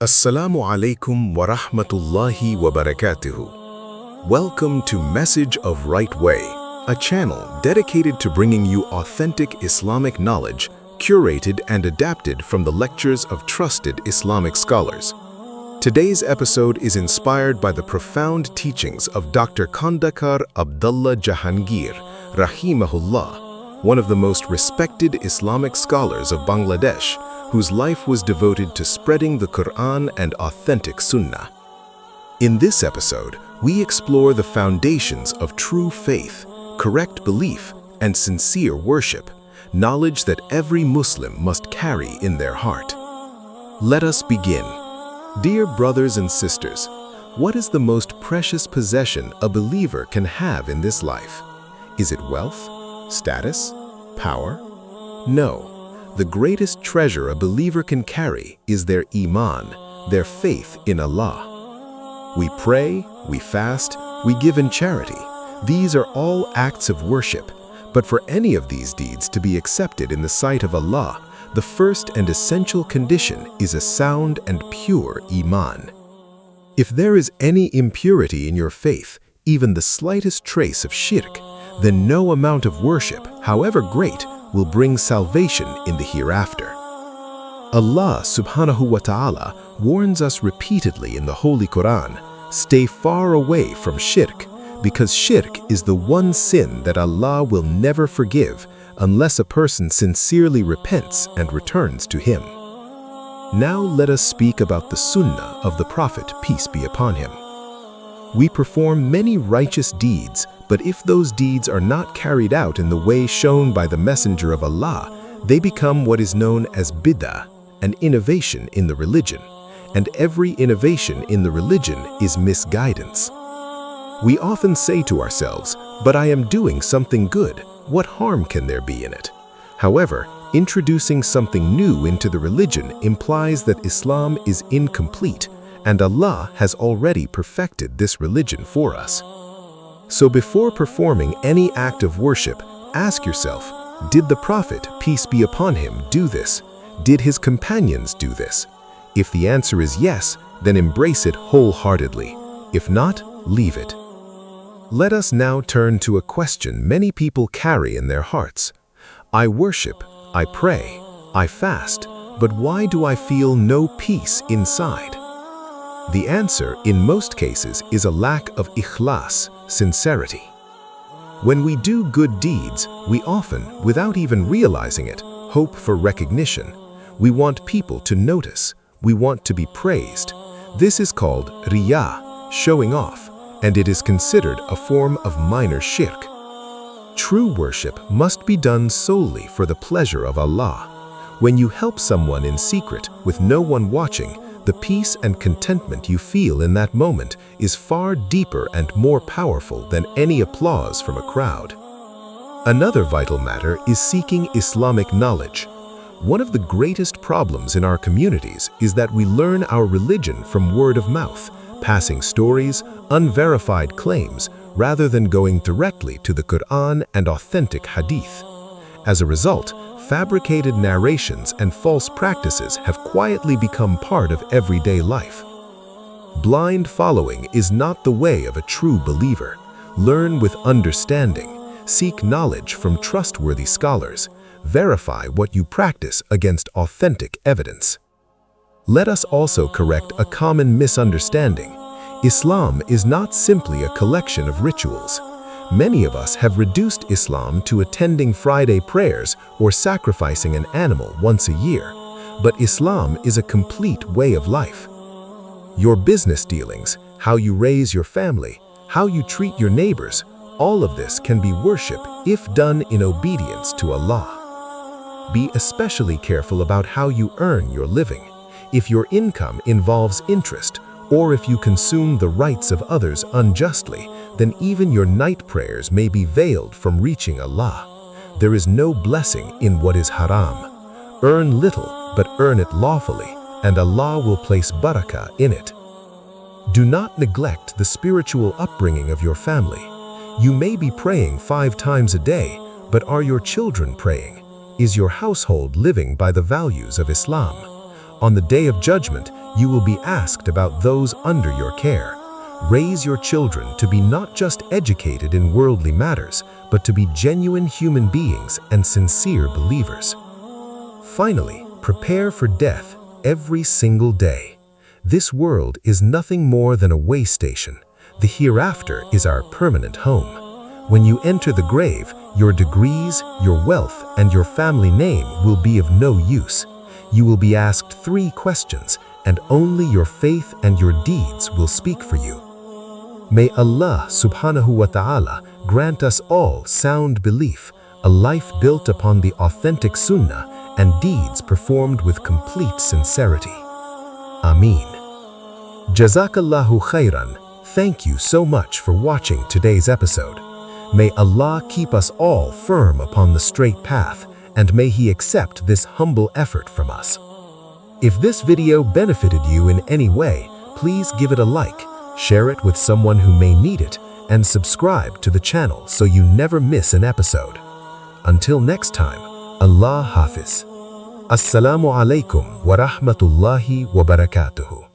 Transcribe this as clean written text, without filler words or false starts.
Assalamu Alaikum wa Rahmatullahi wa Barakatuh. Welcome to Message of Right Way, a channel dedicated to bringing you authentic Islamic knowledge, curated and adapted from the lectures of trusted Islamic scholars. Today's episode is inspired by the profound teachings of Dr. Khandaker Abdullah Jahangir, Rahimahullah, one of the most respected Islamic scholars of Bangladesh, whose life was devoted to spreading the Qur'an and authentic Sunnah. In this episode, we explore the foundations of true faith, correct belief, and sincere worship, knowledge that every Muslim must carry in their heart. Let us begin. Dear brothers and sisters, what is the most precious possession a believer can have in this life? Is it wealth, status, power? No. The greatest treasure a believer can carry is their Iman, their faith in Allah. We pray, we fast, we give in charity. These are all acts of worship, but for any of these deeds to be accepted in the sight of Allah, the first and essential condition is a sound and pure Iman. If there is any impurity in your faith, even the slightest trace of Shirk, then no amount of worship, however great, will bring salvation in the hereafter. Allah subhanahu wa ta'ala warns us repeatedly in the Holy Quran, stay far away from shirk, because shirk is the one sin that Allah will never forgive unless a person sincerely repents and returns to Him. Now let us speak about the Sunnah of the Prophet, peace be upon him. We perform many righteous deeds, but if those deeds are not carried out in the way shown by the Messenger of Allah, they become what is known as bid'ah, an innovation in the religion, and every innovation in the religion is misguidance. We often say to ourselves, but I am doing something good, what harm can there be in it? However, introducing something new into the religion implies that Islam is incomplete, and Allah has already perfected this religion for us. So before performing any act of worship, ask yourself, did the Prophet, peace be upon him, do this? Did his companions do this? If the answer is yes, then embrace it wholeheartedly. If not, leave it. Let us now turn to a question many people carry in their hearts. I worship, I pray, I fast, but why do I feel no peace inside? The answer, in most cases, is a lack of Ikhlas, sincerity. When we do good deeds, we often, without even realizing it, hope for recognition. We want people to notice. We want to be praised. This is called Riya, showing off, and it is considered a form of minor shirk. True worship must be done solely for the pleasure of Allah. When you help someone in secret with no one watching, the peace and contentment you feel in that moment is far deeper and more powerful than any applause from a crowd. Another vital matter is seeking Islamic knowledge. One of the greatest problems in our communities is that we learn our religion from word of mouth, passing stories, unverified claims, rather than going directly to the Qur'an and authentic hadith. As a result, fabricated narrations and false practices have quietly become part of everyday life. Blind following is not the way of a true believer. Learn with understanding. Seek knowledge from trustworthy scholars. Verify what you practice against authentic evidence. Let us also correct a common misunderstanding. Islam is not simply a collection of rituals. Many of us have reduced Islam to attending Friday prayers or sacrificing an animal once a year, but Islam is a complete way of life. Your business dealings, how you raise your family, how you treat your neighbors, all of this can be worship if done in obedience to Allah. Be especially careful about how you earn your living. If your income involves interest, or if you consume the rights of others unjustly, then even your night prayers may be veiled from reaching Allah. There is no blessing in what is haram. Earn little, but earn it lawfully, and Allah will place barakah in it. Do not neglect the spiritual upbringing of your family. You may be praying 5 times a day, but are your children praying? Is your household living by the values of Islam? On the day of judgment, you will be asked about those under your care. Raise your children to be not just educated in worldly matters, but to be genuine human beings and sincere believers. Finally, prepare for death every single day. This world is nothing more than a way station. The hereafter is our permanent home. When you enter the grave, your degrees, your wealth, and your family name will be of no use. You will be asked 3 questions, and only your faith and your deeds will speak for you. May Allah subhanahu wa ta'ala grant us all sound belief, a life built upon the authentic sunnah, and deeds performed with complete sincerity. Ameen. Jazakallahu khairan. Thank you so much for watching today's episode. May Allah keep us all firm upon the straight path, and may He accept this humble effort from us. If this video benefited you in any way, please give it a like, share it with someone who may need it, and subscribe to the channel so you never miss an episode. Until next time, Allah Hafiz. Assalamu Alaikum wa Rahmatullahi wa Barakatuh.